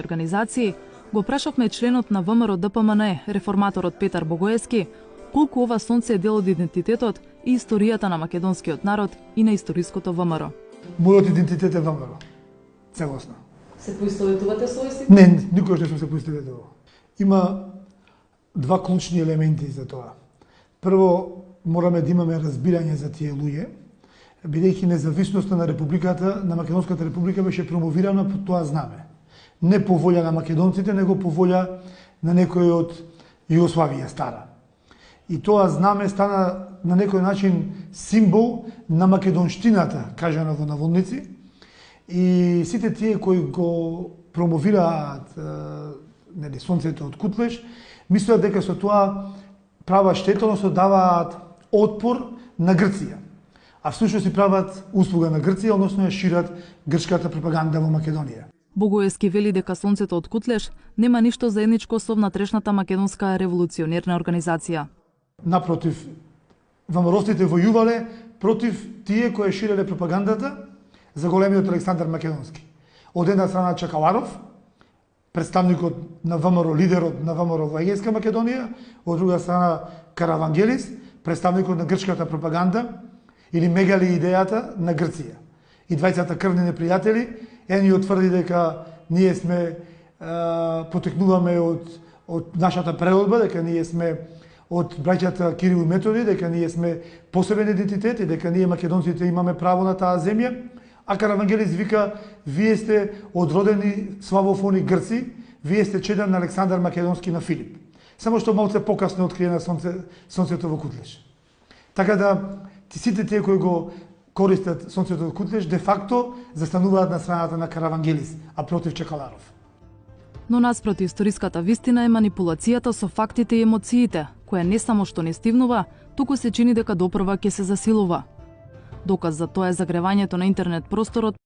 организации, го прашавме членот на ВМРО ДПМН, реформаторот Петар Богоевски, колку ова сонце е дел од идентитетот и историјата на македонскиот народ и на историското ВМРО. Мојот идентитет е ВМРО. Целосно. Се поистоветувате со овој? Не, никогаш не сум се поистоветувал. Има два клучни елементи за тоа. Прво, мораме да имаме разбирање за тие луѓе, бидејќи независноста на републиката, на Македонската република беше промовирана по тоа знаме. Не по волја на македонците, него по волја на некој од Југославија стара. И тоа знаме стана на некој начин символ на македонштината, кажано во наводници. И сите тие кои го промовираат сонцето од Кутлеш, мислат дека со тоа прават штета, односно даваат отпор на Грција. А всушност си прават услуга на Грција, односно ја шират грчката пропаганда во Македонија. Богоевски вели дека сонцето од Кутлеш нема ништо заедничко со внатрешната македонска револуционерна организација. Напротив, ВМРО-стите војувале против тие кои ширеле пропагандата за големиот Александар Македонски. Од една страна Чакаларов, представникот на ВМРО, лидерот на ВМРО во Егејска Македонија, од друга страна Каравангелис, представникот на грчката пропаганда или мегали идејата на Грција. И двајцата крвни непријатели, едниот тврди дека ние сме потекнуваме од нашата преродба, дека ние сме од браќата Кирил и Методи, дека ние сме посебен идентитет и дека ние македонците имаме право на таа земја, а Каравангелис вика, вие сте одродени славофони грци, вие сте чедан на Александар Македонски на Филип. Само што малце покасно открие на сонцето во Кутлеш. Така да, сите тие кои го користат сонцето во Кутлеш, де факто застануваат на страната на Каравангелис, а против Чекаларов. Но наспроти историската вистина е манипулацијата со фактите и емоциите, која не само што не стивнува, туку се чини дека допрва ќе се засилува. Доказ за тоа е загревањето на интернет просторот